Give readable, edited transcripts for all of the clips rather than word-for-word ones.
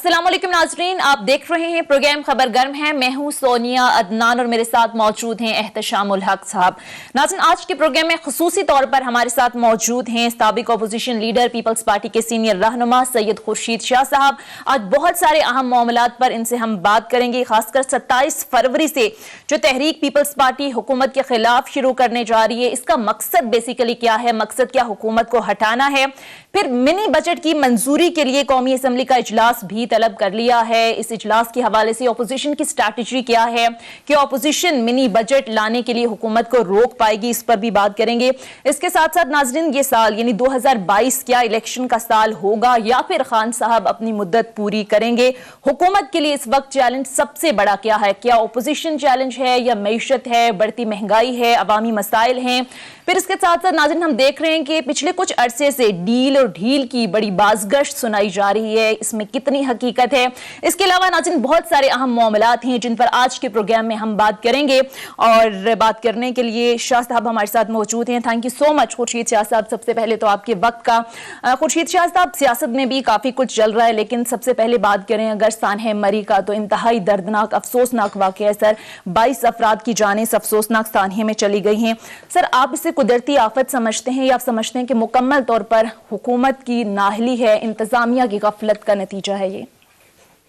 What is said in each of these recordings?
अस्सलाम वालेकुम नाजरीन, आप देख रहे हैं प्रोग्राम खबर गर्म है। मैं हूं सोनिया अदनान और मेरे साथ मौजूद हैं एहतशामुल हक साहब। नाजरीन, आज के प्रोग्राम में खुसूसी तौर पर हमारे साथ मौजूद हैं साबिक अपोजिशन लीडर पीपल्स पार्टी के सीनियर रहनुमा सैयद खुर्शीद शाह साहब। आज बहुत सारे अहम मामलात पर इनसे हम बात करेंगे, खासकर 27 फरवरी से जो तहरीक पीपल्स पार्टी हुकूमत के खिलाफ शुरू करने जा रही है, इसका मकसद बेसिकली क्या है, मकसद क्या हुकूमत को हटाना है। फिर मिनी बजट की मंजूरी के लिए कौमी असम्बली का इजलास भी तलब कर लिया है। इस इजलास के हवाले से अपोजिशन की स्ट्रैटेजी क्या है कि अपोजिशन मिनी बजट लाने के लिए हुकूमत को रोक पाएगी, इस पर भी बात करेंगे। इसके साथ साथ नाजरीन, ये साल यानी 2022 क्या इलेक्शन का साल होगा या फिर खान साहब अपनी मुद्दत पूरी करेंगे। हुकूमत के लिए इस वक्त चैलेंज सबसे बड़ा क्या है, क्या अपोजिशन चैलेंज है या मईशत है, बढ़ती महंगाई है, अवामी मसाइल हैं। फिर इसके साथ साथ नाज़रीन, हम देख रहे हैं कि पिछले कुछ अरसे से डील और ढील की बड़ी बाज़गश्त सुनाई जा रही है, इसमें कितनी हकीकत है। इसके अलावा नाज़रीन, बहुत सारे अहम मामलात हैं जिन पर आज के प्रोग्राम में हम बात करेंगे और बात करने के लिए शाह साहब हमारे साथ मौजूद हैं। Thank you so much Khurshid Shah साहब। सबसे पहले तो आपके वक्त का खुर्शीद शाह साहब, सियासत में भी काफ़ी कुछ चल रहा है, लेकिन सबसे पहले बात करें अगर सानहे मरी का, तो इंतहाई दर्दनाक अफसोसनाक वाक़या है सर। 22 अफराद की जानें अफसोसनाक सानहे में चली गई हैं। सर, आप इसे कुदरती आफत समझते हैं या आप समझते हैं कि मुकम्मल तौर पर हुकूमत की नाहली है, इंतजामिया की गफलत का नतीजा है ये?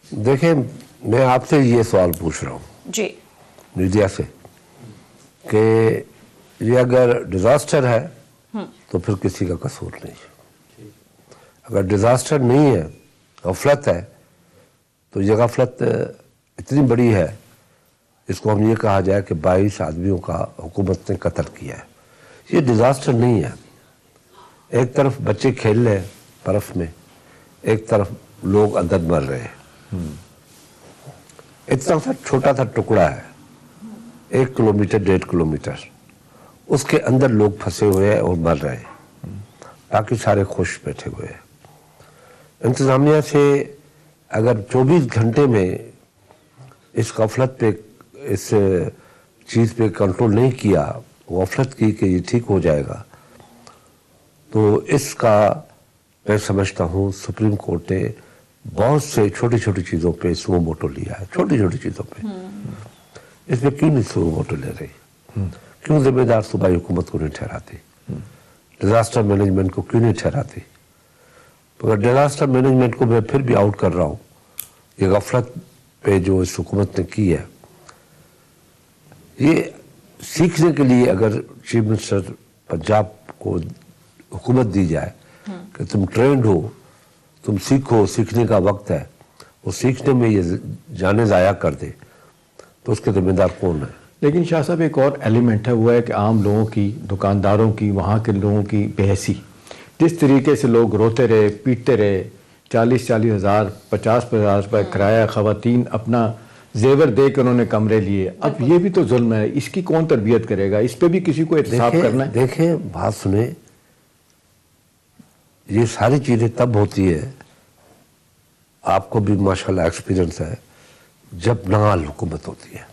देखें, मैं आपसे ये सवाल पूछ रहा हूँ जी मीडिया से कि ये अगर डिजास्टर है तो फिर किसी का कसूर नहीं है। अगर डिजास्टर नहीं है, गफलत है, तो ये गफलत इतनी बड़ी है, इसको हम ये कहा जाए कि 22 आदमियों का हुकूमत ने कत्ल किया है। ये डिजास्टर नहीं है। एक तरफ बच्चे खेल रहे हैं बर्फ में, एक तरफ लोग अंदर मर रहे हैं। इतना सा छोटा सा टुकड़ा है, 1 किलोमीटर 1.5 किलोमीटर, उसके अंदर लोग फंसे हुए हैं और मर रहे हैं, बाकी सारे खुश बैठे हुए हैं। इंतजामिया से अगर 24 घंटे में इस गफलत पे, इस चीज़ पे कंट्रोल नहीं किया, गफलत की कि ये ठीक हो जाएगा, तो इसका मैं समझता हूँ सुप्रीम कोर्ट ने बहुत से छोटी छोटी चीज़ों पे सुमो मोटो लिया है। छोटी छोटी चीज़ों पे इसमें क्यों नहीं सुमो मोटो ले रही? क्यों जिम्मेदार सूबाई हुकूमत को नहीं ठहराती? डिजास्टर मैनेजमेंट को क्यों नहीं ठहराती? मगर डिजास्टर मैनेजमेंट को मैं फिर भी आउट कर रहा हूँ। ये गफलत पे जो इस हुकूमत ने की है, ये सीखने के लिए अगर चीफ मिनिस्टर पंजाब को हुकूमत दी जाए कि तुम ट्रेंड हो, तुम सीखो, सीखने का वक्त है, वो सीखने में ये जाने ज़ाया कर दे, तो उसके जिम्मेदार कौन है? लेकिन शाह साहब, एक और एलिमेंट है, वो है कि आम लोगों की, दुकानदारों की, वहाँ के लोगों की बेहसी, जिस तरीके से लोग रोते रहे, पीटते रहे, 40-40 हज़ार 50-50 रुपये किराया, ख़वातीन अपना जेवर दे के उन्होंने कमरे लिए। अब ये भी तो जुल्म है, इसकी कौन तरबियत करेगा? इस पे भी किसी को एहतसाब करना है। देखें, बात सुने, ये सारी चीज़ें तब होती है, आपको भी माशाल्लाह एक्सपीरियंस है, जब नाल हुकूमत होती है,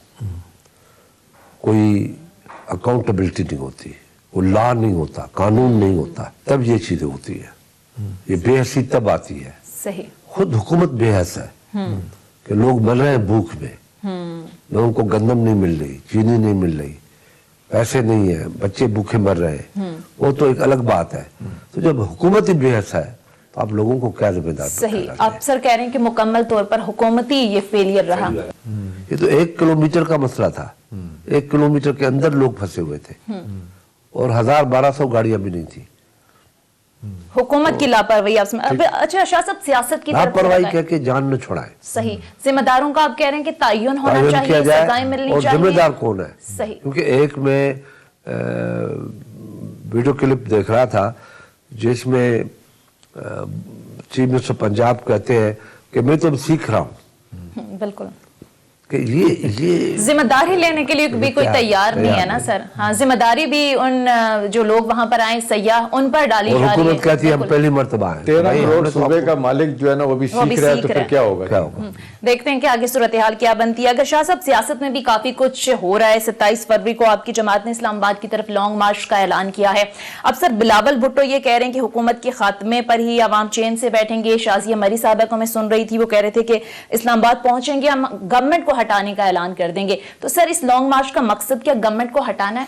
कोई अकाउंटेबिलिटी नहीं होती, कोई लॉ नहीं होता, कानून नहीं होता, तब ये चीज़ें होती है। ये बेहसी तब आती है। सही। खुद हुकूमत बेहस है कि लोग मर रहे हैं भूख में, लोगों को गंदम नहीं मिल रही, चीनी नहीं मिल रही, पैसे नहीं है, बच्चे भूखे मर रहे हैं, वो तो एक अलग बात है। तो जब हुकूमत ही बेहस है, तो आप लोगों को क्या जिम्मेदार? सही। आप सर कह रहे हैं कि मुकम्मल तौर पर हुकूमती ये फेलियर रहा। ये तो 1 किलोमीटर का मसला था, 1 किलोमीटर के अंदर लोग फंसे हुए थे और 1000-1200 गाड़ियां भी नहीं थी। हुकूमत की लापरवाही आप अच्छा शाह साहब, सियासत की लापरवाही कह के जान न छोड़ाए। सही। जिम्मेदारों का आप कह रहे हैं कि तायुन होना चाहिए, सजाएं मिलनी चाहिए। जिम्मेदार कौन है? सही। क्योंकि एक में वीडियो क्लिप देख रहा था जिसमें चीफ मिनिस्टर पंजाब कहते हैं कि मैं तो सीख रहा हूँ। बिल्कुल। کہ یہ ذمہ داری لینے کے لیے بھی کوئی تیار نہیں ہے نا سر. ہاں ذمہ داری بھی ان جو لوگ وہاں پر آئے سیاح ان پر ڈالی اور جا رہی ہے. حکومت کہتی ہے ہم پہلی مرتبہ آئے. 13 کروڑ صوبے کا مالک جو ہے نا وہ بھی سیکھ رہا ہے, تو پھر کیا ہوگا؟ دیکھتے ہیں کہ آگے صورتحال کیا بنتی ہے. اگر شاہ صاحب سیاست میں بھی کافی کچھ ہو رہا ہے. 27 فروری کو آپ کی جماعت نے اسلام آباد کی طرف لانگ مارچ کا اعلان کیا ہے. اب سر بلاول بھٹو یہ کہہ رہے ہیں کہ حکومت کے خاتمے پر ہی عوام چین سے بیٹھیں گے. شازیہ مری صاحبہ کو میں سن رہی تھی, وہ کہہ رہے تھے کہ اسلام آباد پہنچیں گے, ہم گورنمنٹ کو ہٹانے کا اعلان کر دیں گے. تو سر اس لانگ مارچ کا مقصد کیا گورنمنٹ کو ہٹانا ہے؟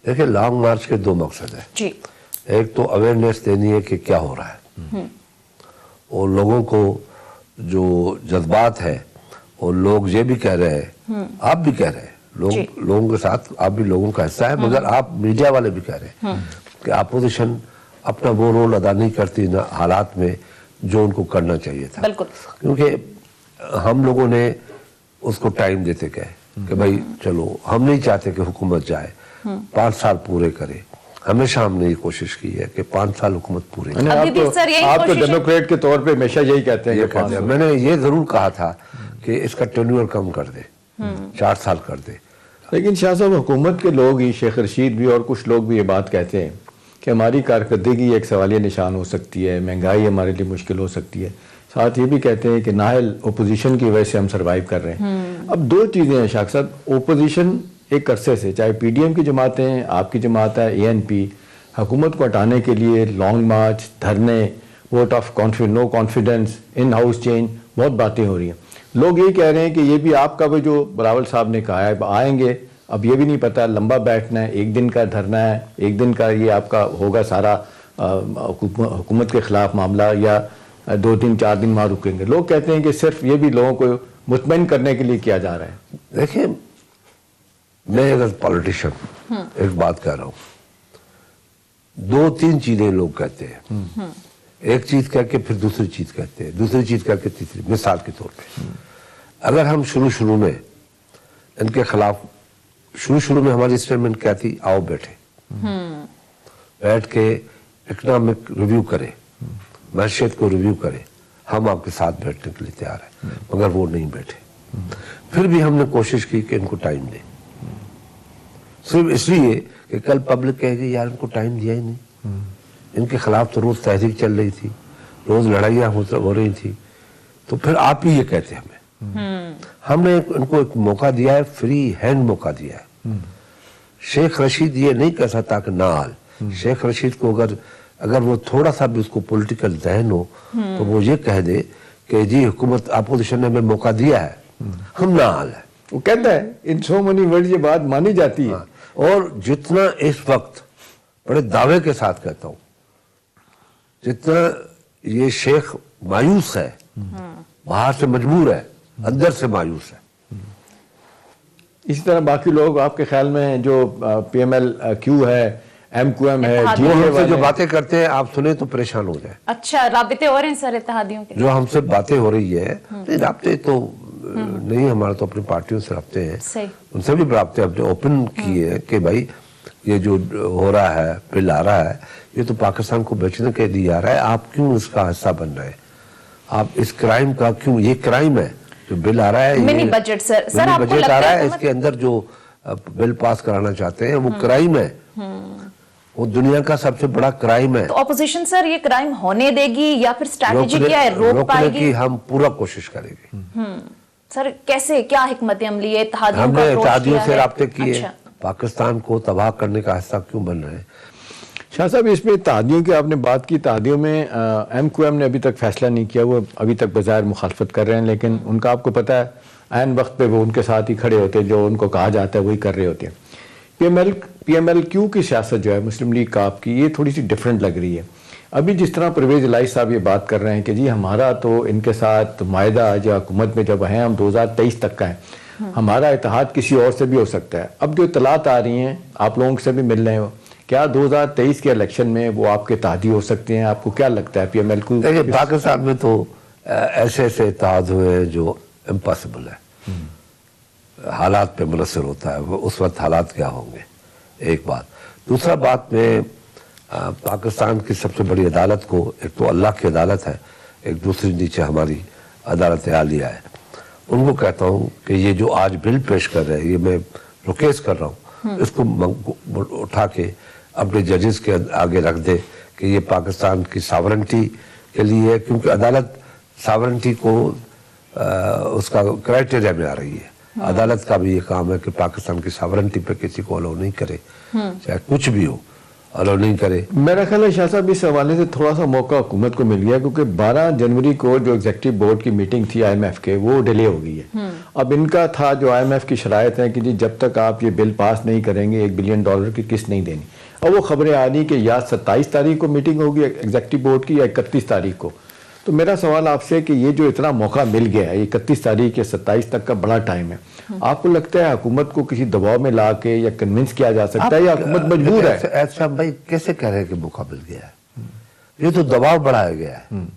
دیکھیں لانگ مارچ کے 2 مقصد ہیں. جی, ایک تو اویئرنیس دینی ہے کہ کیا ہو رہا ہے, اور لوگوں کو جو جذبات ہے, اور لوگ یہ بھی کہہ رہے ہیں, آپ بھی کہہ رہے ہیں, لوگوں کے ساتھ آپ بھی لوگوں کا حصہ ہے, مگر آپ میڈیا والے بھی کہہ رہے ہیں کہ اپوزیشن اپنا وہ رول ادا نہیں کرتی نا حالات میں جو ان کو کرنا چاہیے تھا. بالکل, کیونکہ ہم لوگوں نے اس کو ٹائم دیتے گئے کہ بھائی چلو, ہم نہیں چاہتے کہ حکومت جائے, 5 سال پورے کرے. ہمیشہ ہم نے یہ کوشش کی ہے کہ 5 سال حکومت پورے کرے. آپ تو ڈیموکریٹ کے طور پہ ہمیشہ یہی کہتے ہیں. میں نے یہ ضرور کہا تھا کہ اس کا ٹینیور کم کر دے, 4 سال کر دے. لیکن شاہ صاحب حکومت کے لوگ ہی, شیخ رشید بھی اور کچھ لوگ بھی یہ بات کہتے ہیں کہ ہماری کارکردگی ایک سوالیہ نشان ہو سکتی ہے, مہنگائی ہمارے لیے مشکل ہو سکتی ہے. ساتھ یہ بھی کہتے ہیں کہ نااہل اپوزیشن کی وجہ سے ہم سروائیو کر رہے ہیں. اب 2 چیزیں ہیں شاہ صاحب, اپوزیشن ایک عرصے سے, چاہے پی ڈی ایم کی جماعتیں, آپ کی جماعت ہے اے این پی, حکومت کو ہٹانے کے لیے لانگ مارچ, دھرنے, vote of no confidence, in house change, بہت باتیں ہو رہی ہیں. لوگ یہ کہہ رہے ہیں کہ یہ بھی آپ کا بھی جو بلاول صاحب نے کہا ہے آئیں گے, اب یہ بھی نہیں پتا لمبا بیٹھنا ہے, 1 دن کا دھرنا ہے, 1 دن کا یہ آپ کا ہوگا سارا حکومت کے خلاف معاملہ, یا 2 دن 4 دن وہاں رکیں گے. لوگ کہتے ہیں کہ صرف یہ بھی لوگوں کو مطمئن کرنے کے لیے کیا جا رہا ہے. دیکھیں میں اگر پالیٹیشین ایک بات کہہ رہا ہوں, 2-3 چیزیں لوگ کہتے ہیں. ایک چیز کہہ کے پھر دوسری چیز کہتے ہیں, دوسری چیز کہہ کے تیسری. مثال کے طور پہ اگر ہم شروع میں ان کے خلاف, شروع میں ہماری اسٹیٹمنٹ کیا تھی, آؤ بیٹھ کے اکنامک ریویو کرے, معیشت کو ریویو کرے, ہم آپ کے ساتھ بیٹھنے کے لیے تیار ہیں. مگر وہ نہیں بیٹھے. پھر بھی ہم نے کوشش کی کہ ان کو ٹائم دیں, صرف اس لیے کہ کل پبلک کہے گی یار ان کو ٹائم دیا ہی نہیں. ان کے خلاف تو روز تحریک چل رہی تھی, روز لڑائیاں ہو رہی تھی, تو پھر آپ ہی یہ کہتے ہمیں. ہم نے ان کو ایک موقع دیا ہے, فری ہینڈ موقع دیا ہے. شیخ رشید یہ نہیں کہہ سکتا کہ نہ آل. شیخ رشید کو اگر وہ تھوڑا سا بھی اس کو پولیٹیکل ذہن ہو تو وہ یہ کہہ دے کہ جی حکومت اپوزیشن نے ہمیں موقع دیا ہے, ہم نہ آل ہے. وہ کہتا ہے ان سو منی ورڈ یہ بات مانی جاتی ہے. اور جتنا اس وقت بڑے دعوے کے ساتھ کہتا ہوں, جتنا یہ شیخ مایوس ہے, باہر سے مجبور ہے, اندر سے مایوس ہے. اسی طرح باقی لوگ آپ کے خیال میں جو پی ایم ایل کیو ہے, ایم کیو ایم ہے, وہ ہم سے جو باتیں کرتے ہیں آپ سنیں تو پریشان ہو جائیں. اچھا رابطے ہو رہے ہیں سر اتحادیوں کے؟ جو ہم سے باتیں ہو رہی ہے, رابطے تو نہیں, ہمارا تو اپنی پارٹیوں سے رابطے ہیں, ان سے بھی رابطے اپنے اوپن کیے ہیں کہ بھائی یہ جو ہو رہا ہے, بل آ رہا ہے, یہ تو پاکستان کو بیچنے کے لیے آ رہا ہے, آپ کیوں اس کا حصہ بن رہے ہیں؟ آپ اس کرائم کا کیوں, یہ کرائم ہے جو بل آ رہا ہے, منی بجٹ سر آپ کو بجٹ لگتا آ رہا ہے ہے, اس کے اندر جو بل پاس کرانا چاہتے ہیں وہ کرائم ہے, وہ دنیا کا سب سے بڑا کرائم ہے. تو اپوزیشن سر یہ کرائم ہونے دے گی یا پھر اسٹریٹجی کیا ہے, روک پائے گی؟ کی ہم پورا کوشش کریں گے. سر کیسے, کیا حکمت عملی ہے اتحادیوں ہم کا نے اپروچ اتحادیوں کیا سے ہے؟ رابطے کیے, اچھا. پاکستان کو تباہ کرنے کا حصہ کیوں بن رہے ہیں. شاہ صاحب اس میں اتحادیوں کی آپ نے بات کی, اتحادیوں میں ایم کیو ایم نے ابھی تک فیصلہ نہیں کیا, وہ ابھی تک بظاہر مخالفت کر رہے ہیں, لیکن ان کا آپ کو پتہ ہے عین وقت پہ وہ ان کے ساتھ ہی کھڑے ہوتے ہیں, جو ان کو کہا جاتا ہے وہی کر رہے ہوتے ہیں. پی ایم ایل کیو کی سیاست جو ہے مسلم لیگ کا آپ کی, یہ تھوڑی سی ڈیفرنٹ لگ رہی ہے. ابھی جس طرح پرویز الہی صاحب یہ بات کر رہے ہیں کہ جی ہمارا تو ان کے ساتھ معاہدہ جو حکومت میں جب ہیں, ہم 2023 تک کا ہے, ہمارا اتحاد کسی اور سے بھی ہو سکتا ہے. اب جو اطلاعات آ رہی ہیں, آپ لوگوں سے بھی مل رہے ہو, کیا 2023 کے الیکشن میں وہ آپ کے اتحادی ہو سکتے ہیں؟ آپ کو کیا لگتا ہے پی ایم ایل کو؟ پاکستان میں تو ایسے اتحاد ہوئے ہیں جو امپاسبل ہے, حالات پہ منحصر ہوتا ہے, اس وقت حالات کیا ہوں گے, ایک بات. دوسرا بات میں پاکستان کی سب سے بڑی عدالت کو, ایک تو اللہ کی عدالت ہے, ایک دوسری نیچے ہماری عدالت عالیہ ہے, उनको कहता हूँ कि ये जो आज बिल पेश कर रहे हैं, ये मैं रिक्वेस्ट कर रहा हूँ, इसको उठा के अपने जजेस के आगे रख दे कि ये पाकिस्तान की सॉवरेंटी के लिए है, क्योंकि अदालत सॉवरेंटी को उसका क्राइटेरिया में आ रही है। अदालत का भी ये काम है कि पाकिस्तान की सॉवरेंटी पे किसी को अलाउ नहीं करे, चाहे कुछ भी हो, अलाउ नहीं करे। मेरा ख्याल है शाह साहब इस हवाले से थोड़ा सा मौका हुकूमत को मिल गया, क्योंकि 12 जनवरी को जो एग्जीक्यूटिव बोर्ड की मीटिंग थी IMF के, वो डिले हो गई है। अब इनका था जो IMF की शराइत है कि जी जब तक आप ये बिल पास नहीं करेंगे $1 बिलियन की किस्त नहीं देनी। और वो खबरें आ रही कि या 27 तारीख को मीटिंग होगी एग्जीक्यूटिव बोर्ड की या 31 तारीख को। तो मेरा सवाल आपसे कि ये जो इतना मौका मिल गया है, 31 तारीख या 27 तक का बड़ा टाइम है, आपको लगता है हुकूमत को किसी दबाव में ला के या कन्विंस किया जा सकता है या हुकूमत मजबूर है? ऐसा भाई कैसे कह रहे हैं कि मौका मिल गया है? ये तो दबाव बढ़ाया गया है,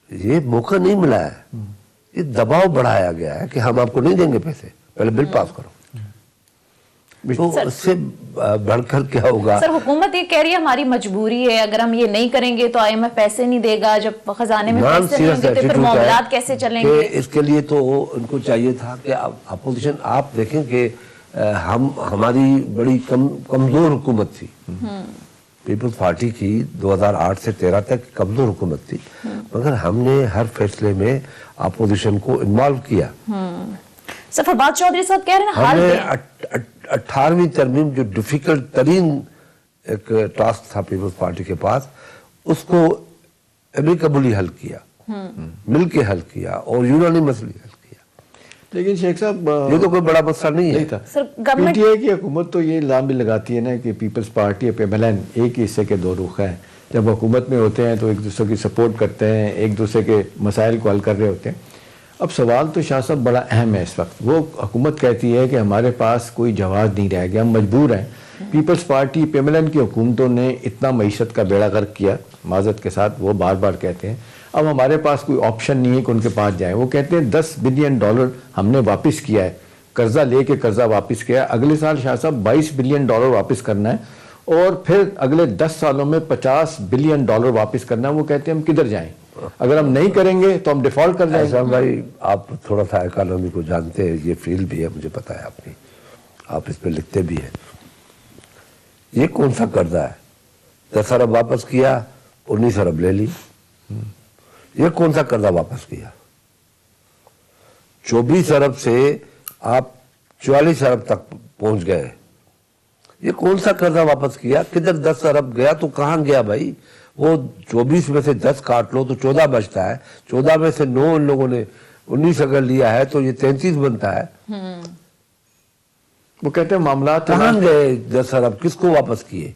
ये मौका नहीं मिला है, ये दबाव बढ़ाया गया है कि हम आपको नहीं देंगे पैसे, पहले बिल पास करो। तो उससे बढ़कर क्या होगा? सर हुकूमत ये कह रही है हमारी मजबूरी है, अगर हम ये नहीं करेंगे तो IMF पैसे नहीं देगा, जब खजाने में पैसे नहीं होंगे तो फिर मामलात कैसे चलेंगे? इसके लिए तो उनको चाहिए था कि अपोजिशन, आप देखें कि हमारी बड़ी कमजोर हुकूमत थी, पीपल्स पार्टी की 2008 से 13 तक कमजोर हुकूमत थी, मगर हमने हर फैसले में अपोजिशन को इन्वॉल्व किया। सर फरबाद चौधरी साहब कह रहे हैं हाल में 18वीं तरमीम जो डिफिकल्ट तरीन एक टास्क था पीपल्स पार्टी के पास, उसको एमिकेबली हल किया, मिलके हल किया और यूनानिमसली हल किया। लेकिन शेख साहब ये तो कोई बड़ा मसला नहीं है। सर गवर्नमेंट PTI की हुकूमत तो ये इल्जाम भी लगाती है ना कि पीपल्स पार्टी और PMLN एक ही हिस्से के दो रुख हैं। जब हुकूमत में होते हैं तो एक दूसरे की सपोर्ट करते हैं, एक दूसरे के मसाइल को हल कर रहे होते हैं। अब सवाल तो शाह साहब बड़ा अहम है इस वक्त। वो हुकूमत कहती है कि हमारे पास कोई जवाब नहीं रह गया, हम मजबूर हैं। पीपल्स पार्टी PMLN की हुकूमतों ने इतना मईशत का बेड़ा गर्क किया, माजरत के साथ वो बार बार कहते हैं, अब हमारे पास कोई ऑप्शन नहीं है कि उनके पास जाए। वो कहते हैं $10 बिलियन हमने वापस किया है, कर्जा लेके कर्जा वापस किया है, अगले साल शाह साहब $22 बिलियन वापस करना है और फिर अगले 10 सालों में $50 बिलियन वापस करना है। वो कहते हैं हम किधर जाएं, अगर हम नहीं करेंगे तो हम डिफॉल्ट कर जाएंगे। भाई आप थोड़ा सा इकोनॉमी को जानते हैं, ये फील्ड भी है, मुझे पता है आपकी, आप इस पे लिखते भी हैं। ये कौन सा कर्जा है? 10 अरब वापस किया, 19 अरब ले ली। ये कौन सा कर्जा वापस किया? 24 अरब से आप 44 अरब तक पहुंच गए। ये कौन सा कर्जा वापस किया? किधर 10 अरब गया तो कहां गया भाई? वो 24 में से 10 काट लो तो 14 बचता है, 14 में से 9 उन लोगों ने 19 अगर लिया है तो ये 33 बनता है। वो कहते हैं मामला कहां गए 10 अरब, किसको वापस किए?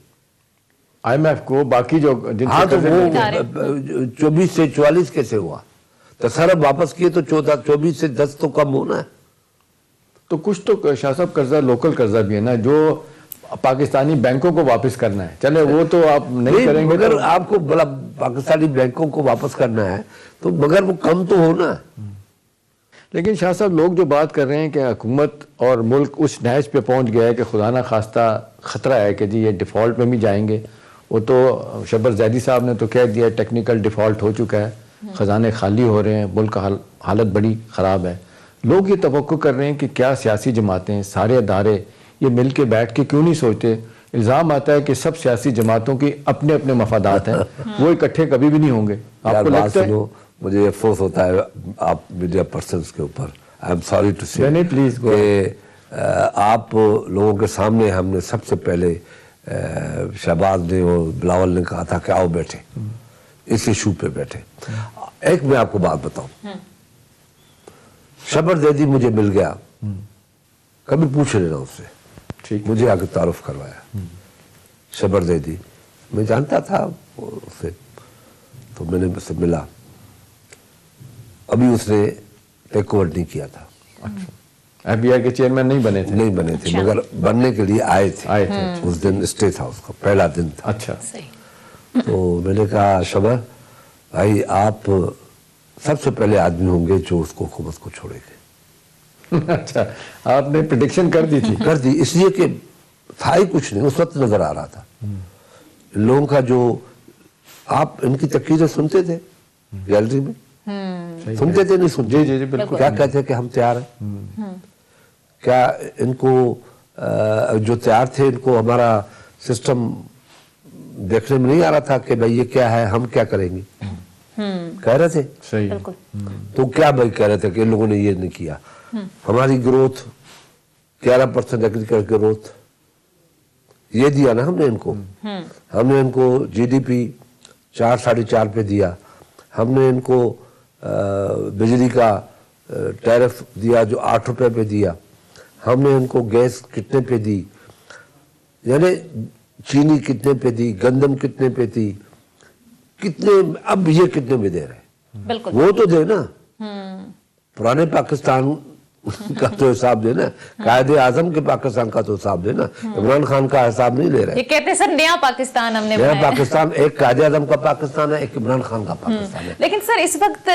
IMF को, बाकी जो हाँ तो वो 24 से 44 कैसे हुआ? 10 अरब वापस किए तो 24 से 10 तो कम होना है। तो कुछ तो शाह साहब कर्जा लोकल कर्जा भी है ना, जो पाकिस्तानी बैंकों को वापस करना है। चले वो तो आप नहीं करेंगे, मगर तो आपको बड़ा पाकिस्तानी बैंकों को वापस करना है तो मगर वो कम तो होना है। लेकिन शाह साहब लोग जो बात कर रहे हैं कि हुकूमत और मुल्क उस नहज पे पहुंच गया है कि खुदा ना खास्ता खतरा है कि जी ये डिफ़ॉल्ट में भी जाएंगे। वो तो शबर जैदी साहब ने तो कह दिया टेक्निकल डिफ़ॉल्ट हो चुका है, ख़जाने खाली हो रहे हैं, मुल्क का हालत बड़ी ख़राब है। लोग ये तवक्को कर रहे हैं कि क्या सियासी जमातें, सारे अदारे ये मिल के बैठ के क्यों नहीं सोचते? इल्ज़ाम आता है कि सब सियासी जमातों की अपने अपने मफादात हैं, वो इकट्ठे कभी भी नहीं होंगे। आपको लगता है? मुझे अफसोस होता है आप मीडिया पर्सन्स के ऊपर, आई एम सॉरी टू से, नहीं प्लीज आप लोगों के सामने हमने सबसे पहले शहबाज ने और बिलावल ने कहा था कि आओ बैठे, इस इशू पे बैठे। एक मैं आपको बात बताऊं, शबर जैदी मुझे मिल गया, कभी पूछ लेना उससे, ठीक, मुझे आके तारुफ करवाया। शबर जैदी मैं जानता था उससे, तो मैंने उससे मिला, अभी उसने टेक ओवर नहीं किया था। अच्छा, FBI के चेयरमैन नहीं बने थे? नहीं बने थे, मगर बनने के लिए आए थे। उस दिन स्टे था, उसका पहला दिन था। अच्छा, तो मैंने कहा शबर भाई आप सबसे पहले आदमी होंगे जो उसको हुकूमत को छोड़ेंगे। अच्छा, आपने प्रेडिक्शन कर दी थी? कर दी, इसलिए कि था ही कुछ नहीं, उस वक्त नजर आ रहा था लोगों का। जो आप इनकी तकरीरें सुनते थे गैलरी में, सुनते थे नहीं सुनते? जी जी जी बिल्कुल। क्या कहते हैं कि हम तैयार हैं? क्या इनको जो तैयार थे इनको हमारा सिस्टम देखने में नहीं आ रहा था कि भाई ये क्या है, हम क्या करेंगे? कह रहे थे सही। बिल्कुल। तो क्या भाई कह रहे थे कि इन लोगों ने ये नहीं किया? हमारी ग्रोथ 11% एग्रीकल्चर ग्रोथ ये दिया ना हमने इनको। हमने इनको जीडीपी 4-4.5 पे दिया। हमने इनको बिजली का टैरिफ दिया जो 8 रुपए पे दिया। हमने इनको गैस कितने पे दी, यानी चीनी कितने पे दी, गंदम कितने पे थी, कितने, अब ये कितने में दे रहे हैं? बिल्कुल। वो तो दे ना, पुराने पाकिस्तान का तो हिसाब देना, कायदे आजम के पाकिस्तान का तो हिसाब देना, इमरान खान का हिसाब नहीं ले रहे। ये कहते हैं सर नया पाकिस्तान हमने नया बनाया है। पाकिस्तान एक कायदे आजम का पाकिस्तान है, एक इमरान खान का पाकिस्तान है। लेकिन सर इस वक्त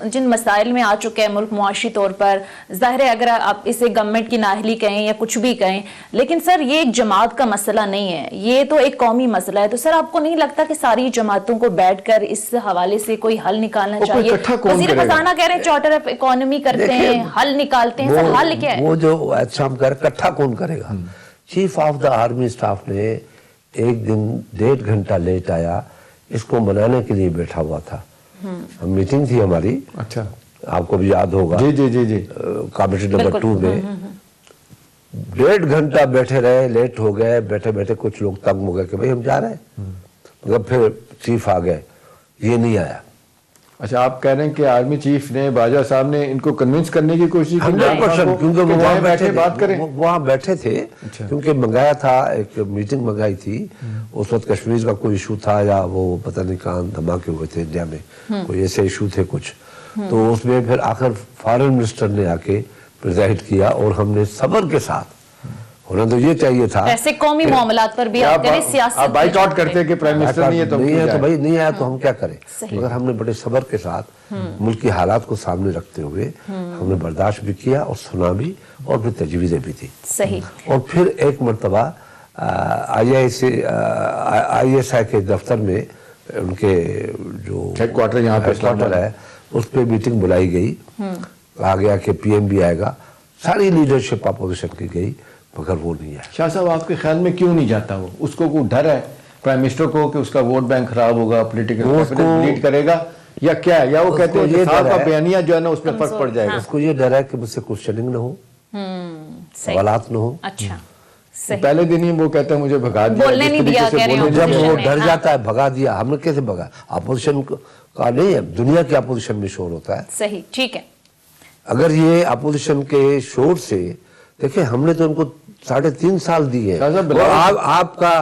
जिन मसाइल में आ चुके हैं मुल्क मुआशी तौर पर, जाहिर है अगर आप इसे गवर्नमेंट की नाअहली कहें या कुछ भी कहें, लेकिन सर ये एक जमात का मसला नहीं है, ये तो एक कौमी मसला है। तो सर आपको नहीं लगता कि सारी जमातों को बैठकर इस हवाले से कोई हल निकालना चाहिए? वज़ीर खजाना कह रहे हैं चार्टर ऑफ इकोनॉमी करते हैं, हल निकालते हैं, सर हल क्या है? वो जो शाम कर इकट्ठा कौन करेगा? Chief of the army staff ने एक दिन 1.5 घंटा लेट आया, इसको मनाने के लिए बैठा हुआ था। हम मीटिंग थी हमारी, अच्छा आपको भी याद होगा, जी जी जी जी कमेटी नंबर 2 में 1.5 घंटा बैठे रहे, लेट हो गए, बैठे बैठे कुछ लोग तंग हो गए कि भाई हम जा रहे हैं, मतलब फिर चीफ आ गए, ये नहीं आया। अच्छा आप कह रहे हैं कि आर्मी चीफ ने, बाजवा साहब ने इनको कन्विंस करने की कोशिश की 100%, क्योंकि वो वहाँ बैठे बात करें, वहाँ बैठे थे, क्योंकि मंगाया था, एक मीटिंग मंगाई थी। उस वक्त कश्मीर का कोई इशू था या वो पता नहीं कहाँ धमाके हुए थे इंडिया में, कोई ऐसे इशू थे कुछ, तो उसमें फिर आखिर फॉरेन मिनिस्टर ने आके प्रेजाइड किया और हमने सब्र के साथ, होना तो ये चाहिए था। ऐसे कौमी मामलात पर भी आप करें सियासत आप बाइकआउट करते हैं कि प्राइम मिनिस्टर नहीं है तो नहीं है तो भाई नहीं आया तो हम क्या करें? सही। मगर हमने बड़े सब्र के साथ मुल्क की हालात को सामने रखते हुए हमने बर्दाश्त भी किया और सुना भी और फिर तजवीज़ें भी दी। सही। और फिर एक मरतबा ISI के दफ्तर में उनके जो हेडक्वार्टर यहाँ पे हेडक्वार्टर है उस पर मीटिंग बुलाई गई, कहा गया कि PM भी आएगा, सारी लीडरशिप अपोजिशन की गई, मगर वो नहीं आया। शाह साहब आपके ख्याल में क्यों नहीं जाता वो? उसको कोई डर है प्राइम मिनिस्टर को कि उसका वोट बैंक खराब होगा, पॉलिटिकल लीड करेगा, या क्या है? या वो कहते हैं ये कि साहब डर का है, बयानिया जो है ना उसमें फर्क पड़ जाएगा? उसको ये डर है कि मुझसे क्वेश्चनिंग न हो, सही। सवालात न हो। अच्छा सही। पहले दिन ही वो कहते हैं मुझे भगा दिया, बोलने जिस नहीं तरीके दिया, से कह रहे हैं बोलने जब दिया। वो opposition डर ने, जाता है, भगा दिया, हमने कैसे भगा? अपोजिशन का नहीं है, दुनिया की अपोजिशन में शोर होता है। सही, ठीक है। अगर ये अपोजिशन के शोर से, देखिए हमने तो उनको 3.5 साल दिए हैं, और आपका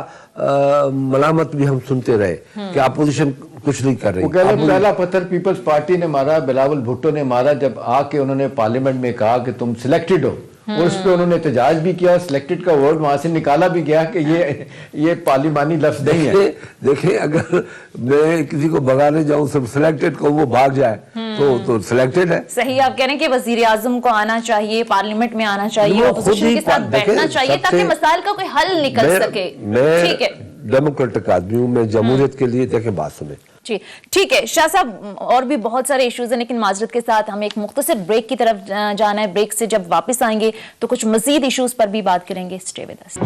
मलामत भी हम सुनते रहे कि अपोजिशन कुछ नहीं कर रही। वो कह रहे हैं पहला पत्थर पीपल्स पार्टी ने मारा, बिलावल भुट्टो ने मारा, जब आके उन्होंने पार्लियामेंट में कहा कि तुम सिलेक्टेड हो, और उस पर उन्होंने एहतजाज भी किया, सिलेक्टेड का वर्ड वहां से निकाला भी गया कि ये पार्लिमानी लफ्ज नहीं है। देखिए अगर मैं किसी को भगाने जाऊं, सिर्फ सिलेक्टेड को वो भाग जाए तो सिलेक्टेड है। सही आप कह रहे हैं कि वजीर आजम को आना चाहिए, पार्लियामेंट में आना चाहिए, वो ऑपोजिशन खुद ही के साथ बैठना चाहिए ताकि मसाइल का कोई हल निकल सके। ठीक है, मैं डेमोक्रेटिक आदमी हूँ, मैं जमहूरियत के लिए, देखें बात सुने जी ठीक है। शाह साहब और भी बहुत सारे इश्यूज हैं, लेकिन माजरत के साथ हमें एक मुख्तसर ब्रेक की तरफ जाना है। ब्रेक से जब वापस आएंगे तो कुछ मजीद इश्यूज पर भी बात करेंगे। Stay with us.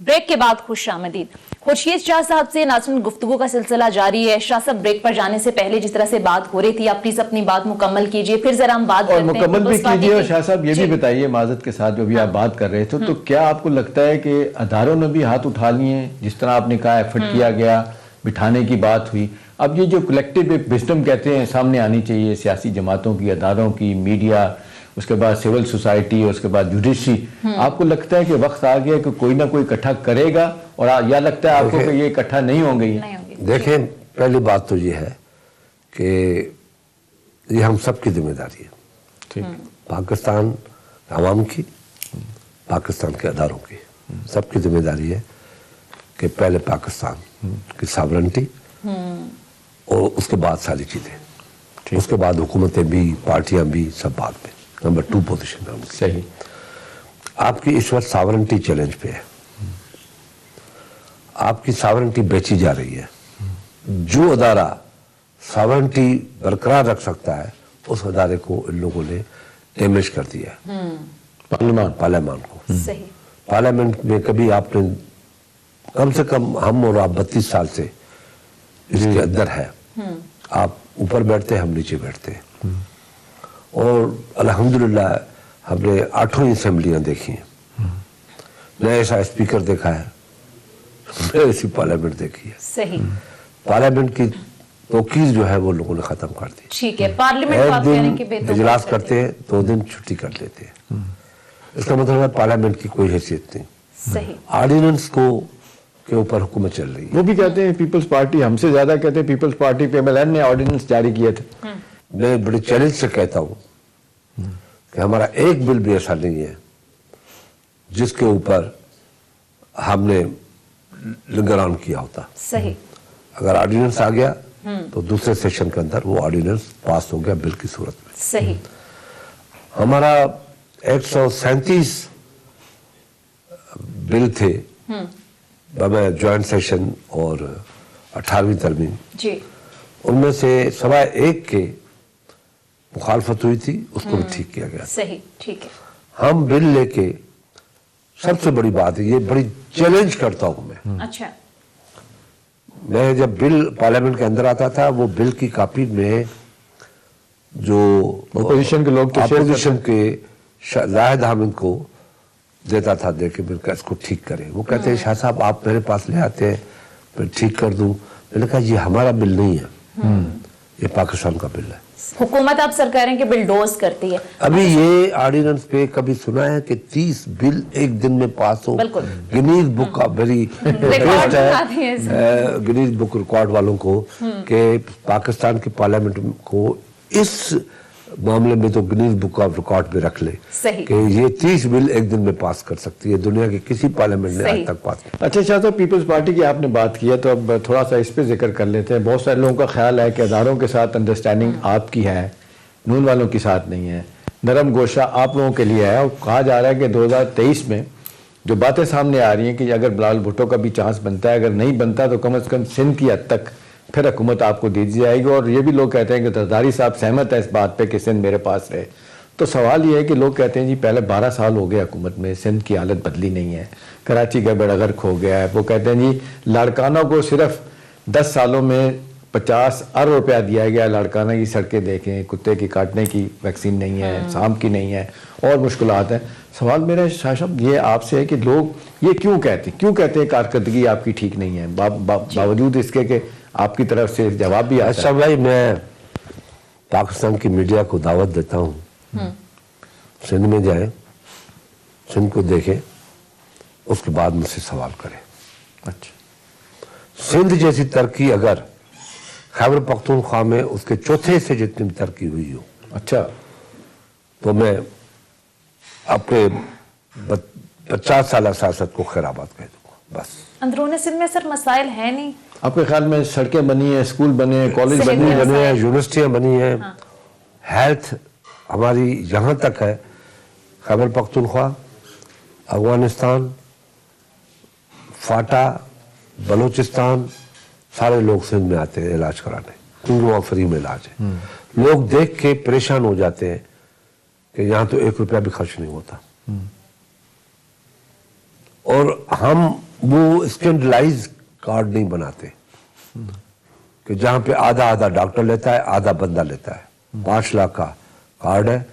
ब्रेक के बाद खुश आमदीद। खुर्शीद शाह साहब से नाज़रीन गुफ्तगू का सिलसिला जारी है। शाह साहब ब्रेक पर जाने से पहले जिस तरह से बात हो रही थी, आप प्लीज अपनी बात मुकम्मल कीजिए, फिर जरा हम बात और करते हैं मुकम्मल भी पीपल्स पार्टी कीजिए। और की। शाह साहब ये भी बताइए माजरत के साथ, जो भी आप बात कर रहे थे, तो क्या आपको लगता है कि अदारों ने भी हाथ उठा लिए? जिस तरह आपने कहा एफर्ट किया गया, बिठाने की बात हुई, अब ये जो कलेक्टिव विजडम कहते हैं सामने आनी चाहिए सियासी जमातों की, अदारों की, मीडिया, उसके बाद सिविल सोसाइटी, उसके बाद जुडिशरी, आपको लगता है कि वक्त आ गया कि कोई ना कोई इकट्ठा करेगा? और या लगता है आपको कि ये इकट्ठा नहीं होंगे? देखें, पहली बात तो ये है कि ये हम सब की जिम्मेदारी है, ठीक, पाकिस्तान आवाम की, पाकिस्तान के अदारों की, सबकी जिम्मेदारी है कि पहले पाकिस्तान की सॉवरेनिटी और उसके बाद सारी चीज़ें, उसके बाद हुकूमतें भी, पार्टियां भी, सब बाद में। नंबर 2 पोजीशन है उनकी। सही। आपकी इस वक्त सॉवरेनिटी चैलेंज पे है। आपकी सॉवरेंटी बेची जा रही है। जो अदारा सॉवरेंटी बरकरार रख सकता है उस अदारे को इन लोगों ने डैमेज कर दिया है। पार्लियामान को, सही, पार्लियामेंट में कभी आपने, कम से कम हम और आप 32 साल से इसके अंदर है, आप ऊपर बैठते हैं, हम नीचे बैठते हैं, और अल्हम्दुलिल्लाह हमने 8 असेंबलियां देखी हैं, न ऐसा स्पीकर देखा है, न ऐसी पार्लियामेंट देखी है। सही, पार्लियामेंट की तोकीज जो है वो लोगों ने खत्म कर दी। ठीक है, पार्लियामेंट एक बात करें कि दिन बेतौकीद इजलास करते हैं, 2 दिन छुट्टी कर लेते हैं। इसका मतलब है पार्लियामेंट की कोई हैसियत नहीं। सही, ऑर्डिनेंस को के ऊपर हुकूमत चल रही है। वो भी कहते हैं पीपल्स पार्टी, हमसे ज्यादा कहते हैं पीपल्स पार्टी पे MLN ने ऑर्डिनेंस जारी किए थे। मैं बड़े चैलेंज से कहता हूँ कि हमारा एक बिल भी ऐसा नहीं है जिसके ऊपर हमने लिंगर ऑन किया होता। सही, अगर ऑर्डिनेंस आ गया तो दूसरे सेशन के अंदर वो ऑर्डिनेंस पास हो गया बिल की सूरत में। सही, हमारा 137 बिल थे ज्वाइंट सेशन और 18वीं तरमीम, जी, उनमें से सवा एक के मुखालफत हुई थी, उसको भी ठीक किया गया। सही, ठीक है, हम बिल लेके, सबसे बड़ी बात है, ये बड़ी चैलेंज करता हूं अच्छा, मैं जब बिल पार्लियामेंट के अंदर आता था, वो बिल की कॉपी में जो अपोजिशन के लोग तो शेयर अपोजिशन के जाहिद हामिद को देता था, दे के बिल इसको ठीक करें। वो कहते हैं शाह साहब आप मेरे पास ले आते हैं, मैं ठीक कर दूं। मैंने कहा ये हमारा बिल नहीं है, ये पाकिस्तान का बिल है। हुकूमत आप सरकारें के बिलडोज करती है। अभी ये ऑर्डिनेंस पे कभी सुना है कि 30 बिल एक दिन में पास हो? बिल्कुल। गिनीज बुक का वेरी रिकॉर्ड बना दिए है, गिनीज बुक रिकॉर्ड वालों को, कि पाकिस्तान की पार्लियामेंट को इस मामले में तो गिनीज बुक ऑफ रिकॉर्ड में रख ले सही, कि ये 30 बिल एक दिन में पास कर सकती है। दुनिया के किसी पार्लियामेंट ने सही। आज तक पास नहीं। अच्छा शाह साहब, पीपल्स पार्टी की आपने बात की है तो अब थोड़ा सा इस पे जिक्र कर लेते हैं। बहुत सारे लोगों का ख्याल है कि अदारों के साथ अंडरस्टैंडिंग आपकी है, नून वालों के साथ नहीं है, नरम गोशा आप लोगों के लिए है, और कहा जा रहा है कि 2023 में जो बातें सामने आ रही हैं कि अगर बिलावल भुट्टो का भी चांस बनता है, अगर नहीं बनता तो कम से कम सिंध की हद तक फिर हुकूमत आपको दी जाएगी। और ये भी लोग कहते हैं कि जरदारी साहब सहमत है इस बात पे कि सिंध मेरे पास रहे। तो सवाल ये है कि लोग कहते हैं जी पहले 12 साल हो गए हुकूमत में, सिंध की हालत बदली नहीं है, कराची का बेड़ा गर्क हो गया है। वो कहते हैं जी लाड़काना को सिर्फ 10 सालों में 50 अरब रुपया दिया गया। लाड़काना की सड़कें देखें, कुत्ते की काटने की वैक्सीन नहीं है, सांप की नहीं है, और मुश्किलात हैं। सवाल मेरा शाह साहब ये आपसे है कि लोग ये क्यों कहते हैं कारकर्दगी आपकी ठीक नहीं है, बावजूद इसके कि आपकी तरफ से जवाब भी आता अच्छा भाई, मैं पाकिस्तान की मीडिया को दावत देता हूँ, सिंध में जाए, सिंध को देखें, उसके बाद मुझसे सवाल करें। अच्छा, सिंध जैसी तरक्की अगर खैबर पख्तूनख्वा में उसके चौथे हिस्से जितनी तरक्की हुई हो, अच्छा, तो मैं अपने 50 साल सियासत को खैराबाद कह दूंगा। बस अंदरूनी सिंध में सर मसाइल है नहीं। आपके ख्याल में सड़कें बनी हैं, स्कूल बने हैं, कॉलेज सही बने हैं, बने हैं, यूनिवर्सिटियां बनी हैं, हेल्थ हमारी यहाँ तक है, खैबर पख्तूनख्वा, अफगानिस्तान, फाटा, बलूचिस्तान, सारे लोग सिंध में आते हैं इलाज कराने, क्योंकि वहाँ फ्री में इलाज है। लोग देख के परेशान हो जाते हैं कि यहाँ तो 1 रुपया भी खर्च नहीं होता। और हम वो स्टैंडर्डाइज कार्ड नहीं बनाते कि जहाँ पे आधा आधा डॉक्टर लेता है, आधा बंदा लेता है। 5 लाख का कार्ड है,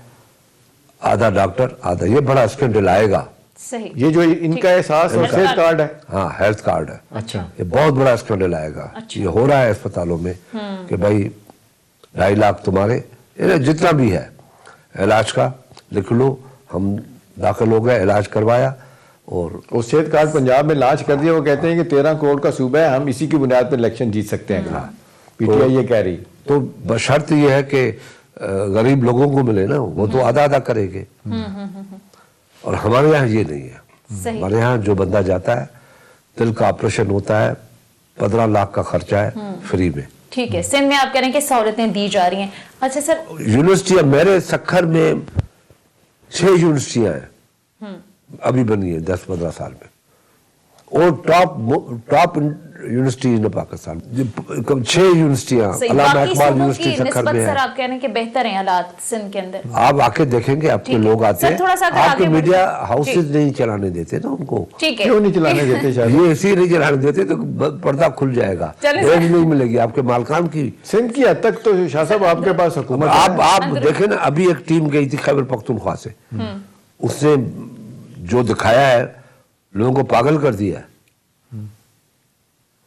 आधा डॉक्टर आधा, ये बड़ा स्कैंडल आएगा। सही, ये जो इनका एहसास और सेहत कार्ड है। हाँ, हेल्थ कार्ड है। अच्छा, ये बहुत बड़ा स्कैंडल आएगा। ये हो रहा है अस्पतालों में कि भाई 2.5 लाख तुम्हारे, ये जितना भी है इलाज का लिख लो, हम दाखिल हो गए, इलाज करवाया, और वो सेहत कार्ड पंजाब में लॉन्च कर दिया। वो कहते हैं कि 13 करोड़ का सूबा है, हम इसी की बुनियाद पर इलेक्शन जीत सकते हैं। PTI ये कह रही। तो बशर्त ये है कि गरीब लोगों को मिले ना, वो तो आधा आधा करेंगे। और हमारे यहाँ ये नहीं है। हमारे यहाँ जो बंदा जाता है, दिल का ऑपरेशन होता है, 15 लाख का खर्चा है फ्री में। ठीक है, सिंध में आप कह रहे हैं कि सहूलतें दी जा रही हैं। अच्छा सर, यूनिवर्सिटियां, मेरे सखर में 6 यूनिवर्सिटियां हैं, अभी बनी है 10-15 साल में। और टॉप यूनिवर्सिटी इन पाकिस्तान, 6 यूनिवर्सिटियां अल्लामा इकबाल यूनिवर्सिटी शक्कर में सर है। आप कह रहे हैं कि बेहतर हैं हालात सिंध के अंदर? आप आके देखेंगे, आपके लोग आते सर, थोड़ा सा हैं, अगर आपके आगे मीडिया बढ़े। हाउसेज नहीं चलाने देते ना उनको। ठीक है, क्यों नहीं चलाने देते शायद? ये इसी नहीं चलाने देते तो पर्दा खुल जाएगा, चले सर। रेंज नहीं मिलेगी आपके मालकान की। सिंध की हद तक तो शाह साहब आपके पास हुकूमत आप देखें ना, अभी एक टीम गई थी खैबर पख्तूनख्वा से, उसने जो दिखाया है लोगों को पागल कर दिया है।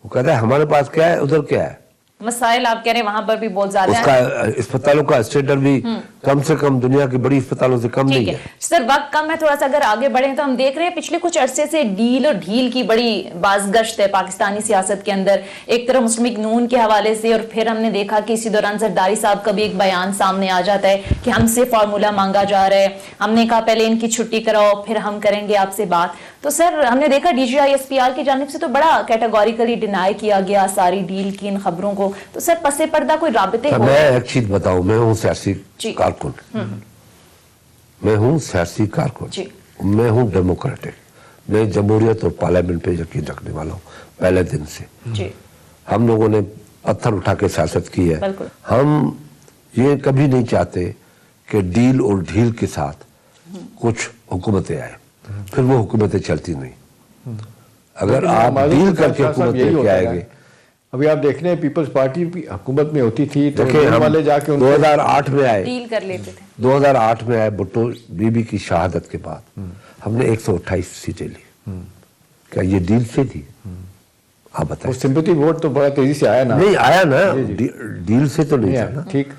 वो कहता है हमारे पास क्या है, उधर क्या है। मसाइल आप कह रहे हैं वहां पर भी बहुत ज्यादा उसका है। अस्पतालों का स्टैंडर्ड भी कम से कम दुनिया की बड़ी अस्पतालों से कम ठीक नहीं है है। सर, वक्त कम है, थोड़ा सा अगर आगे बढ़े तो हम देख रहे हैं पिछले कुछ अरसे से डील और ढील की बड़ी बाज़गश्त है पाकिस्तानी सियासत के अंदर। एक तरफ मुस्लिम लीग नून के हवाले से, और फिर हमने देखा कि इसी दौरान जरदारी साहब का भी एक बयान सामने आ जाता है कि हमसे फार्मूला मांगा जा रहा है, हमने कहा पहले इनकी छुट्टी कराओ फिर हम करेंगे आपसे बात। तो सर हमने देखा DGI-SPR की जानिब से तो बड़ा कैटेगोरिकली डिनाई किया गया सारी डील की इन खबरों को। तो सर पसे पर्दा कोई राबते हो? मैं एक चीज बताऊं, मैं हूं सियासी जी। कारकुन, मैं हूं सियासी कारकुन, जी। मैं हूं डेमोक्रेटिक, मैं जमहूरियत और पार्लियामेंट पे यकीन रखने वाला हूं पहले दिन से। जी, हम लोगों ने पत्थर उठा के सियासत की है। बिल्कुल। हम ये कभी नहीं चाहते कि डील और ढील के साथ कुछ हुकूमतें आए, फिर वो हुकूमतें चलती नहीं। अगर आप डील करके हुकूमत लेके आएंगे, अभी आप देख रहे हैं पीपल्स पार्टी भी हुकूमत में होती थी तो देखिए डील हम वाले जाके उनसे 2008 में आए, डील कर लेते थे। 2008 में आए भुट्टो बीबी की शहादत के बाद हमने 128 सीटें ली। क्या ये डील से थी? आप वो बताइए। सिंपैथी वोट तो बड़ा तेजी से आया ना। नहीं आया ना, डील से तो नहीं नहीं था आया, ना। ठीक।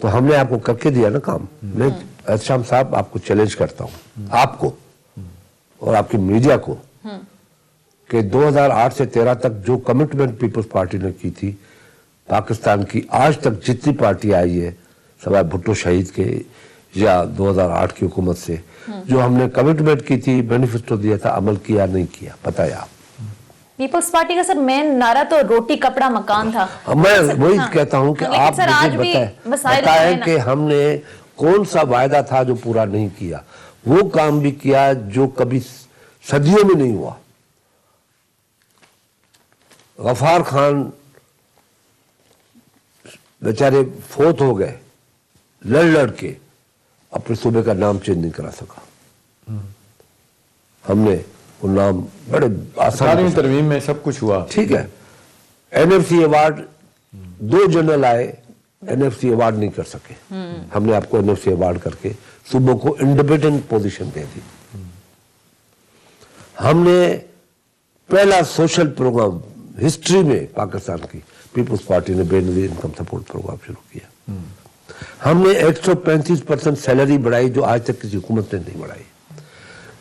तो हमने आपको करके दिया ना काम। मैं एहतशाम साहब आपको चैलेंज करता हूँ, आपको और आपकी मीडिया को, कि 2008 से 13 तक जो कमिटमेंट पीपल्स पार्टी ने की थी पाकिस्तान की, आज तक जितनी पार्टी आई है सवाए भुट्टो शहीद के या 2008 की हुकूमत से, जो हमने कमिटमेंट की थी, मैनिफेस्टो दिया था, अमल किया नहीं किया, पता है आप? पीपल्स पार्टी का सर मेन नारा तो रोटी कपड़ा मकान था। मैं वही हाँ। कहता हूं कि लेकिन आप सर आज भी मसाइल बताएं है ना। कि हमने कौन सा वायदा था जो पूरा नहीं किया। वो काम भी किया जो कभी सदियों में नहीं हुआ। गफार खान बेचारे फोत हो गए, लड़ के अपने सूबे का नाम चेंज नहीं करा सका। हमने वो नाम बड़े आसान, 18वीं तरमीम में सब कुछ हुआ। ठीक है। NFC अवार्ड 2 जनरल आए, NFC अवार्ड नहीं कर सके। हमने आपको NFC अवार्ड करके सूबों को इंडिपेंडेंट पोजीशन दे दी। हमने पहला सोशल प्रोग्राम हिस्ट्री में पाकिस्तान की पीपल्स पार्टी ने बेनजीर इनकम सपोर्ट प्रोग्राम शुरू किया। हमने 135% सैलरी बढ़ाई जो आज तक किसी हुकूमत ने नहीं बढ़ाई।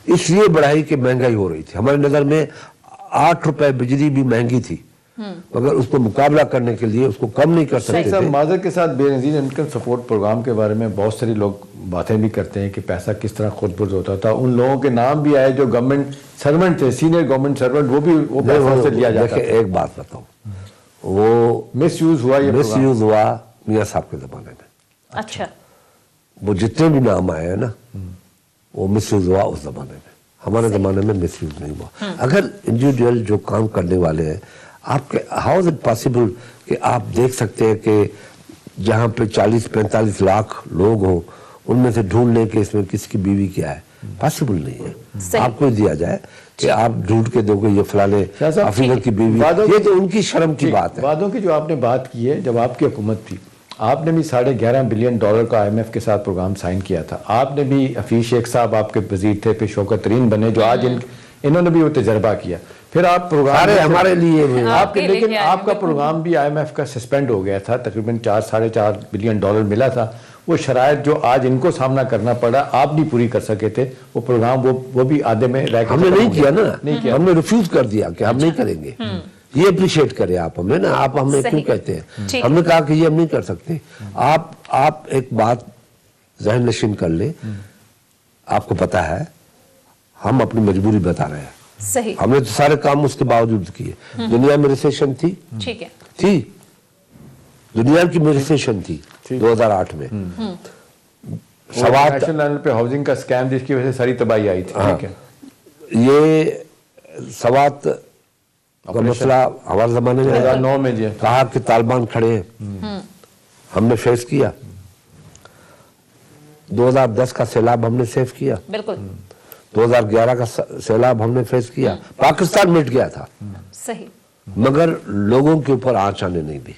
इसलिए बढ़ाई कि महंगाई हो रही थी। हमारी नजर में 8 रुपए बिजली भी महंगी थी, मगर उसको मुकाबला करने के लिए उसको कम नहीं कर सकते सब थे। माजर के साथ बेनजीर इनकम सपोर्ट प्रोग्राम के बारे में बहुत सारे लोग बातें भी करते हैं कि पैसा किस तरह खुद बुर्द होता था। उन लोगों के नाम भी आए जो गवर्नमेंट सर्वेंट थे, सीनियर गवर्नमेंट सर्वेंट, वो पैसा से लिया जाता देखिए, एक बात बताऊं, वो मिस यूज हुआ ये मिस यूज हुआ मियां साहब के जमाने में। अच्छा, वो जितने भी नाम आए हैं ना, वो मिस यूज हुआ उस जमाने में। हमारे जमाने में मिस यूज नहीं हुआ। अगर इंडिविजुअल जो काम करने वाले हैं, आपके हाउ इज इट पॉसिबल कि आप देख सकते हैं कि जहां पे 40-45 लाख लोग हों, उनमें से ढूंढ लें कि इसमें किसकी बीवी क्या है? पॉसिबल नहीं है। आपको दिया जाए कि आप ढूंढ के दोगे ये फलाने अफीगर की बीवी, ये तो उनकी शर्म की बात है। वादों की जो आपने बात की है, जब आपकी हुकूमत थी आपने भी $11.5 बिलियन का IMF के साथ प्रोग्राम साइन किया था। आपने भी हफीज शेख साहब आपके वजीर थे, फिर शौकत तरीन बने जो आज इन्होंने भी वो तजर्बा किया। फिर आप प्रोग्राम हमारे लिए आपके, लेकिन आपका प्रोग्राम भी IMF का सस्पेंड हो गया था, तकरीबन $4-4.5 बिलियन मिला था। वो शराइत जो आज इनको सामना करना पड़ा, आप नहीं पूरी कर सके थे वो प्रोग्राम, वो भी आधे में रह गया। हमने नहीं किया ना, नहीं किया, हमने रिफ्यूज कर दिया कि हम नहीं करेंगे। ये अप्रिशिएट करें आप हमें ना, आप हमें क्यों कहते हैं? हमने कहा कि ये हम नहीं कर सकते। आप एक बात ज़हन नशीन कर ले, आपको पता है हम अपनी मजबूरी बता रहे हैं। सही। हमने तो सारे काम उसके बावजूद किए। दुनिया में रिसेशन थी, ठीक है, थी दुनिया की में रिसेशन थी 2008 में। नेशनल लेवल पे हाउसिंग का स्कैम जिसकी वजह से सारी तबाही आई थी। ठीक है, ये सवात का मसला हमारे जमाने में 2009 में जी कहा कि तालिबान खड़े हैं, हमने फेस किया। 2010 का सैलाब हमने सेफ किया, बिल्कुल 2011 का सैलाब हमने फेस किया, पाकिस्तान मिट गया था, सही। मगर लोगों के ऊपर आंच आने नहीं दी।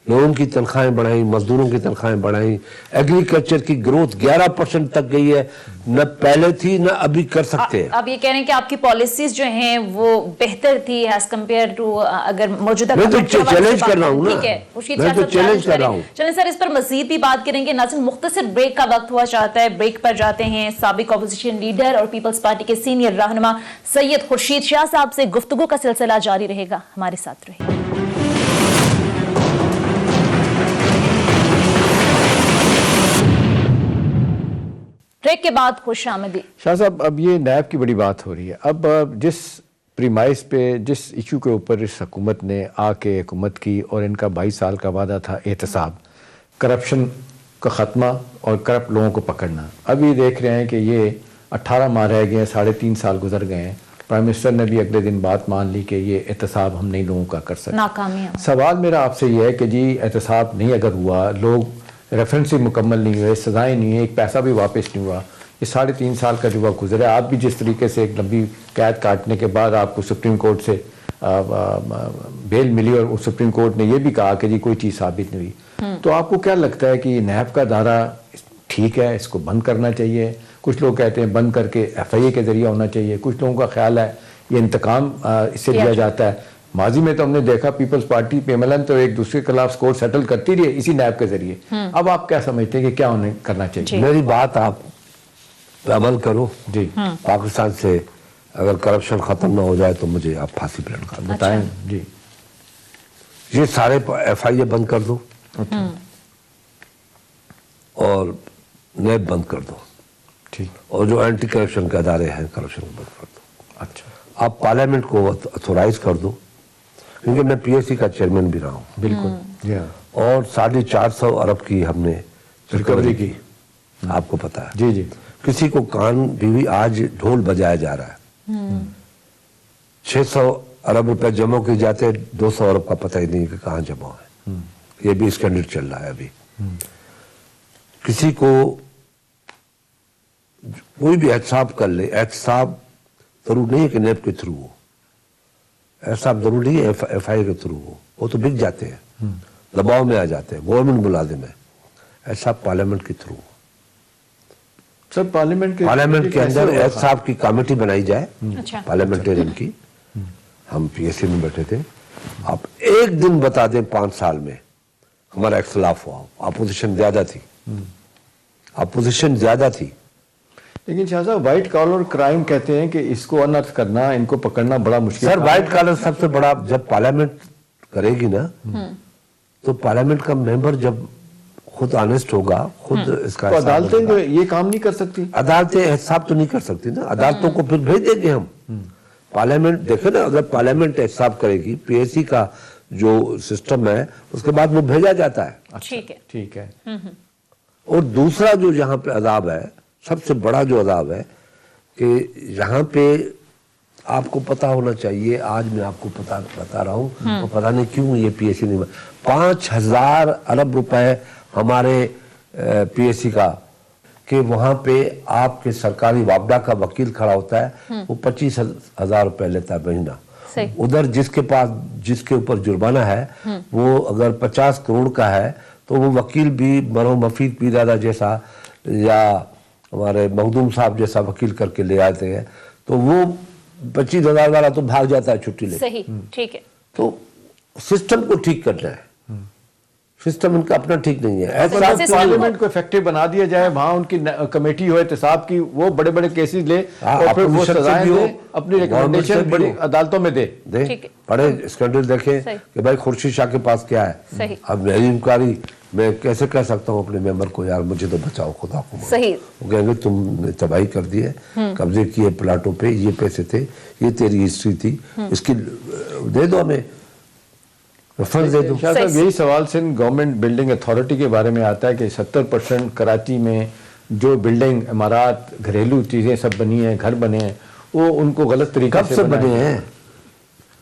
लोगों की तनख्वाहें बढ़ाई, मजदूरों की तनख्वाहें बढ़ाई, एग्रीकल्चर की ग्रोथ 11% तक गई है, न पहले थी न अभी कर सकते हैं। अब ये कह रहे हैं कि आपकी पॉलिसीज जो हैं वो बेहतर थी एज कम्पेयर टू अगर मौजूदा मैं तो गवर्नमेंट के हवाले चैलेंज से कर रहा बात हूं करें। ना, ठीक है, उसकी मैं तो सब चैलेंज कर करें। रहा हूं। चलें सर, इस पर मजीद भी बात करेंगे। नाज़रीन, मुख्तसर ब्रेक का वक्त हुआ चाहता है, ब्रेक पर जाते हैं। साबिक अपोजिशन लीडर और पीपल्स पार्टी के सीनियर रहनुमा सैयद खुर्शीद शाह साहब से गुफ्तगू का सिलसिला जारी रहेगा, हमारे साथ रहिए। ब्रेक के बाद खुश आमदी। शाह साहब, अब ये नैब की बड़ी बात हो रही है। अब जिस प्रीमाइस पे, जिस इशू के ऊपर इस हुकूमत ने आके हुकूमत की और इनका 22 साल का वादा था एहतसाब, करप्शन का ख़त्मा और करप्ट लोगों को पकड़ना, अभी देख रहे हैं कि ये 18 माह रह गए हैं, 3.5 साल गुजर गए हैं। प्राइम मिनिस्टर ने भी अगले दिन बात मान ली कि ये एहतसाब हम नहीं लोगों का कर सकते। नाकामियां। सवाल मेरा आपसे ये है कि जी एहतसाब नहीं अगर हुआ, लोग रेफरेंस ही मुकम्मल नहीं हुए, सजाएं नहीं है, एक पैसा भी वापस नहीं हुआ, ये 3.5 साल का जो वक्त गुजरा, आप भी जिस तरीके से एक लंबी कैद काटने के बाद आपको सुप्रीम कोर्ट से बेल मिली और सुप्रीम कोर्ट ने ये भी कहा कि जी कोई चीज़ साबित नहीं हुई, तो आपको क्या लगता है कि नैब का दायरा ठीक है, इसको बंद करना चाहिए? कुछ लोग कहते हैं बंद करके FIA के जरिए होना चाहिए, कुछ लोगों का ख्याल है ये इंतकाम इससे लिया जाता है। माजी में तो हमने देखा पीपल्स पार्टी PMLN तो एक दूसरे के खिलाफ स्कोर सेटल करती रही इसी नैब के जरिए। अब आप क्या समझते हैं कि क्या उन्हें करना चाहिए? मेरी बात आप पे अमल करो जी, पाकिस्तान से अगर करप्शन खत्म ना हो जाए तो मुझे आप फांसी पे लटका दो। बताएं जी। ये सारे FIA बंद कर दो और नैब बंद कर दो, ठीक, और जो एंटी करप्शन के अदारे हैं करप्शन को बंद कर दो। अच्छा, आप पार्लियामेंट को अथोराइज कर दो, क्योंकि मैं PSC का चेयरमैन भी रहा हूँ, बिल्कुल जी हाँ, और 450 अरब की हमने रिकवरी की, आपको पता है। जी जी, किसी को कान भी आज ढोल बजाया जा रहा है। 600 अरब रुपए जमा किए जाते हैं, 200 अरब का पता ही नहीं कि कहाँ जमा है। ये भी स्कैंडल चल रहा है अभी। किसी को कोई भी एहतसाब कर ले, एहतसाब जरूर नहीं है कि नैब के थ्रू हो, एहतसाब जरूरी है FIA के थ्रू हो, वो तो बिक जाते हैं, दबाव में आ जाते हैं, गवर्नमेंट मुलाजिम है। एहतसाब पार्लियामेंट के थ्रू हो। सर पार्लियामेंट के अंदर एहतसाब की कमेटी बनाई जाए, अच्छा। पार्लियामेंटेरियन की। हम PSC में बैठे थे, आप एक दिन बता दें 5 साल में हमारा इख्तलाफ हुआ, अपोजिशन ज्यादा थी, अपोजिशन ज्यादा थी। लेकिन शाह साहब व्हाइट कॉलर क्राइम कहते हैं कि इसको अनर्थ करना, इनको पकड़ना बड़ा मुश्किल। सर व्हाइट कॉलर सबसे बड़ा, जब पार्लियामेंट करेगी ना, तो पार्लियामेंट का मेंबर जब खुद ऑनेस्ट होगा, खुद इसका तो हिसाब अदालतें देगा। जो ये काम नहीं कर सकती? अदालतें एहसाब तो नहीं कर सकती ना, अदालतों को फिर भेज देंगे हम। पार्लियामेंट देखे ना, अगर पार्लियामेंट एहसाब करेगी, PSC का जो सिस्टम है उसके बाद वो भेजा जाता है। ठीक है, ठीक है। और दूसरा जो यहाँ पे अदाब है, सबसे बड़ा जो अदाब है कि यहाँ पे आपको पता होना चाहिए, आज मैं आपको बता रहा हूँ, तो पता नहीं क्यों ये PSC नहीं, 5000 अरब रुपए हमारे PSC का, कि वहां पे आपके सरकारी वापडा का वकील खड़ा होता है, वो 25,000 रुपए लेता है महीना। उधर जिसके पास, जिसके ऊपर जुर्माना है, वो अगर 50 करोड़ का है तो वो वकील भी मरहूम हफीज पीरजादा जैसा या हमारे मखदूम साहब जैसा वकील करके ले आते हैं, तो वो 25,000 वाला तो भाग जाता है छुट्टी लेके। सही, ठीक है। तो सिस्टम को ठीक करना है, सिस्टम इनका अपना ठीक नहीं है। ऐसा पार्लियामेंट को इफेक्टिव बना दिया जाए, वहां उनकी कमेटी हो एहतसाब की, वो बड़े बड़े केसेस ले और फिर वो सजाएं दे, अपनी रिकमेंडेशन बड़ी अदालतों में दे। बड़े स्कैंडल देखे कि भाई खुर्शीद शाह के पास क्या है, अब मेरी इंक्वायरी मैं कैसे कह सकता हूँ अपने मेंबर को, यार मुझे तो बचाओ खुदा को। सही। वो कहेंगे तुमने तबाही कर दी है, कब्जे किए प्लाटों पे, ये पैसे थे, ये तेरी हिस्ट्री थी, इसकी दे दो हमें, फंड दे दो। यही सवाल सिंध गवर्नमेंट बिल्डिंग अथॉरिटी के बारे में आता है कि 70% कराची में जो बिल्डिंग, इमारत, घरेलू चीज़ें सब बनी हैं, घर बने हैं, وہ ان کو غلط طریقے کب سے بنے ہیں؟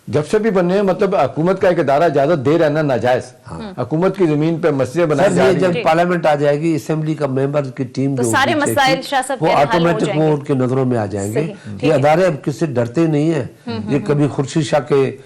جب سے بھی بنے ہیں، مطلب حکومت کا ایک ادارہ اجازت دے رہا ہے نا ناجائز، حکومت کی زمین پہ مسجد بنائی سر جا یہ رہی ہے. جب پارلیمنٹ آ جائے گی، اسمبلی کا ممبر کی ٹیم تو جو سارے پیچھے مسائل تھی، شاہ صاحب وہ کہہ رہے ہیں حل ہو آٹومیٹک جائیں وہ گے. ان کے نظروں میں آ جائیں گے. صحیح، ٹھیک یہ ہے. ادارے اب کس سے ڈرتے نہیں ہیں. یہ کبھی خورشید شاہ کے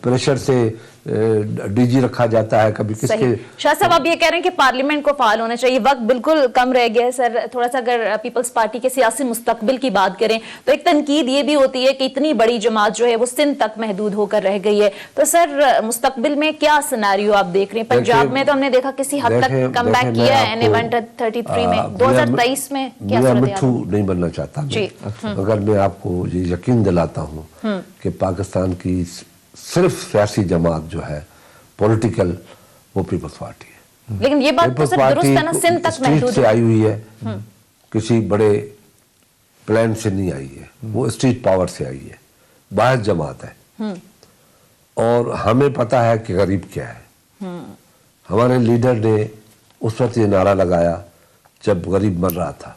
پریشر سے ڈی جی رکھا جاتا ہے، کبھی کس کے. صحیح. شاہ صاحب آپ یہ کہہ رہے ہیں کہ پارلیمنٹ کو فعال ہونا چاہیے. وقت بالکل کم رہ گیا ہے سر. تھوڑا سا اگر پیپلز پارٹی کے سیاسی مستقبل کی بات کریں تو ایک تنقید یہ بھی ہوتی ہے کہ اتنی بڑی جماعت جو ہے وہ سندھ تک محدود ہو کر رہ گئی ہے. تو سر مستقبل میں کیا سیناریو آپ دیکھ رہے ہیں؟ پنجاب میں تو ہم نے دیکھا کسی حد تک کم بیک کیا ہے NA 133 میں. 2023 میں کیا میں صورتحال؟ مٹھو نہیں بننا چاہتا میں، مگر میں آپ کو یہ یقین دلاتا ہوں کہ پاکستان کی صرف سیاسی جماعت جو ہے پولیٹیکل، وہ پیپلز پارٹی ہے. لیکن یہ بات تو سر درست ہے نا، سندھ تک اسٹریٹ محدود سے ہے. آئی ہوئی ہے، کسی بڑے پلان سے نہیں آئی ہے، وہ اسٹریٹ پاور سے آئی ہے، باعث جماعت ہے. اور ہمیں پتا ہے کہ غریب کیا ہے. ہمارے لیڈر نے اس وقت یہ نعرہ لگایا جب غریب مر رہا تھا،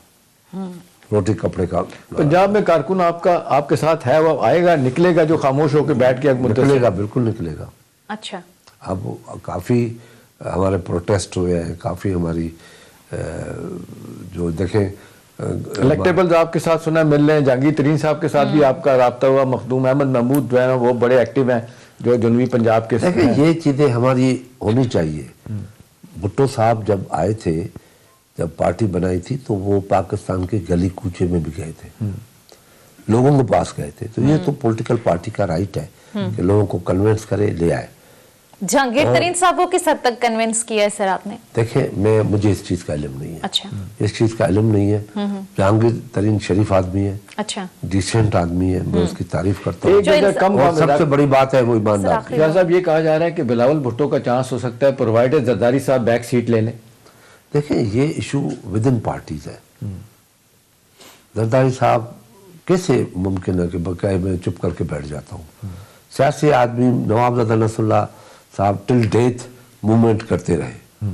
روٹی کپڑے کا. پنجاب میں کارکن آپ کے ساتھ ہے، وہ آئے گا، نکلے گا جو خاموش ہو کے بیٹھ کے نکلے گا، بالکل نکلے گا. اچھا. اب کافی ہمارے پروٹیسٹ ہوئے ہیں، کافی ہماری جو دیکھیں الیکٹیبلز آپ کے ساتھ سنا مل رہے ہیں. جہانگیر ترین صاحب کے ساتھ بھی آپ کا رابطہ ہوا. مخدوم احمد محمود جو ہے نا وہ بڑے ایکٹیو ہیں جو جنوبی پنجاب کے. دیکھیں یہ چیزیں ہماری ہونی چاہیے. بھٹو صاحب جب آئے تھے، جب پارٹی بنائی تھی تو وہ پاکستان کے گلی کوچے میں بھی گئے تھے، لوگوں کے پاس گئے تھے. تو یہ تو پولیٹیکل پارٹی کا رائٹ ہے کہ لوگوں کو کنونس کرے، لے آئے. جہانگیر ترین صاحب کو کس حد تک کنونس کیا ہے سر آپ نے؟ دیکھیں مجھے اس چیز کا علم نہیں ہے. اچھا. اس چیز کا علم نہیں ہے. جہانگیر ترین شریف آدمی ہے، اچھا. ڈیسنٹ آدمی ہے، میں اس کی تعریف کرتا ہوں. کم اور سب سے بڑی بات ہے وہ ایماندار. شاہ صاحب یہ کہا جا رہا ہے کہ بلاول بھٹو کا چانس ہو سکتا ہے پرووائڈر زرداری صاحب بیک سیٹ لے لیں. دیکھیں یہ ایشو ود ان پارٹیز ہے. زرداری صاحب کیسے ممکن ہے کہ بقائے میں چپ کر کے بیٹھ جاتا ہوں. سیاسی آدمی نواب زادہ نصر اللہ صاحب ٹل ڈیتھ موومنٹ کرتے رہے.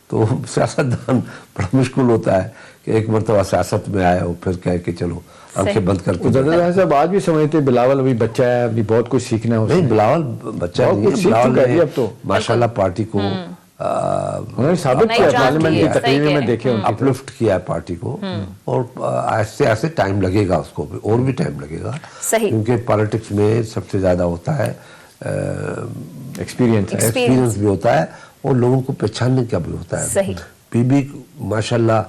تو سیاستدان بڑا مشکل ہوتا ہے کہ ایک مرتبہ سیاست میں آئے اور پھر کہے کہ چلو آنکھیں بند کر کے. زرداری صاحب آج بھی سمجھتے بلاول ابھی بچہ ہے، ابھی بہت کچھ سیکھنا ہے. نہیں، بلاول بچہ نہیں ہے. بلاول نے اب تو ماشاءاللہ پارٹی کو انہوں نے ثابت کیا، پارلیمنٹ کی تقریریں میں دیکھے اپلفٹ کیا ہے پارٹی کو. اور ایسے ایسے ٹائم لگے گا اس کو بھی، اور بھی ٹائم لگے گا. کیونکہ پالیٹکس میں سب سے زیادہ ہوتا ہے ایکسپیرینس بھی ہوتا ہے اور لوگوں کو پہچاننے کا بھی ہوتا ہے. بی بی ماشاءاللہ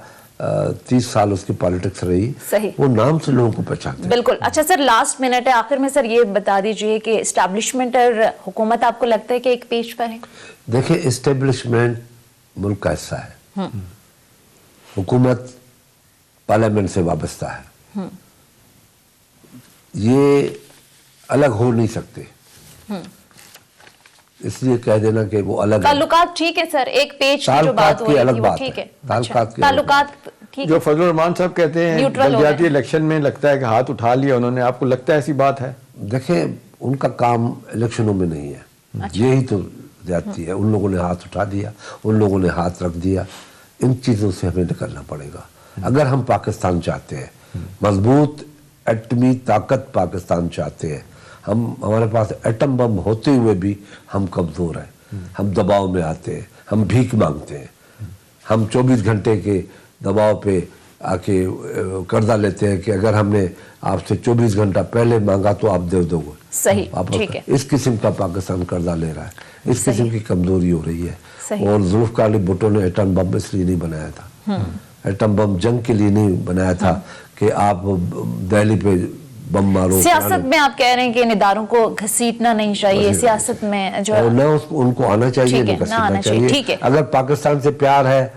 30 سال اس کی پالیٹکس رہی، وہ نام سے لوگوں کو پہچانتے ہیں. بالکل. اچھا سر، لاسٹ منٹ ہے آخر میں سر، یہ بتا دیجئے کہ اسٹیبلشمنٹ اور حکومت آپ کو لگتا ہے کہ ایک پیج پر ہے؟ دیکھیں اسٹیبلشمنٹ ملک کا حصہ ہے، حکومت پارلیمنٹ سے وابستہ ہے. یہ الگ ہو نہیں سکتے. اس لیے کہہ دینا کہ وہ الگ تعلقات ٹھیک ہے سر، ایک پیج کی جو بات ہو رہی تھی وہ ٹھیک ہے. تعلقات ٹھیک ہے. جو فضل الرحمان صاحب کہتے ہیں بلدیاتی الیکشن میں لگتا ہے کہ ہاتھ اٹھا لیا انہوں نے، آپ کو لگتا ہے ایسی بات ہے؟ دیکھیں ان کا کام الیکشنوں میں نہیں ہے، یہی تو زیادتی ہے. ان لوگوں نے ہاتھ اٹھا دیا، ان لوگوں نے ہاتھ رکھ دیا. ان چیزوں سے ہمیں نکلنا پڑے گا اگر ہم پاکستان چاہتے ہیں، مضبوط ایٹمی طاقت پاکستان چاہتے ہیں. ہمارے پاس ایٹم بم ہوتے ہوئے بھی ہم کمزور ہیں، ہم دباؤ میں آتے ہیں، ہم بھیک مانگتے ہیں، ہم 24 گھنٹے کے دباؤ پہ آ کے قرضہ لیتے ہیں کہ اگر ہم نے آپ سے 24 گھنٹہ پہلے مانگا تو آپ دے دو گے. صحیح، ٹھیک ہے. اس قسم کا پاکستان قرضہ لے رہا ہے، اس قسم کی کمزوری ہو رہی ہے. اور ذوالفقار علی بھٹو نے ایٹم بم اس لیے نہیں بنایا تھا. ایٹم بم جنگ کے لیے نہیں بنایا تھا کہ آپ دہلی پہ بم مارو. سیاست میں آپ کہہ رہے ہیں کہ ان اداروں کو گھسیٹنا نہیں چاہیے، سیاست میں جو نہ ان کو آنا چاہیے، نہ گھسیٹنا چاہیے. اگر پاکستان سے پیار ہے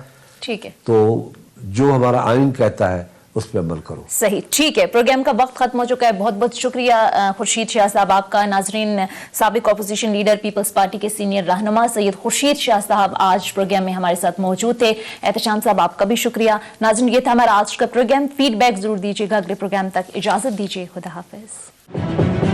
ٹھیک ہے تو جو ہمارا آئین کہتا ہے اس پہ عمل کرو. صحیح، ٹھیک ہے. پروگرام کا وقت ختم ہو چکا ہے. بہت بہت شکریہ خورشید شاہ صاحب آپ کا. ناظرین، سابق اپوزیشن لیڈر پیپلز پارٹی کے سینئر رہنما سید خورشید شاہ صاحب آج پروگرام میں ہمارے ساتھ موجود تھے. احتشام صاحب آپ کا بھی شکریہ. ناظرین، یہ تھا ہمارا آج کا پروگرام. فیڈ بیک ضرور دیجیے گا. اگلے پروگرام تک اجازت دیجیے. خدا حافظ.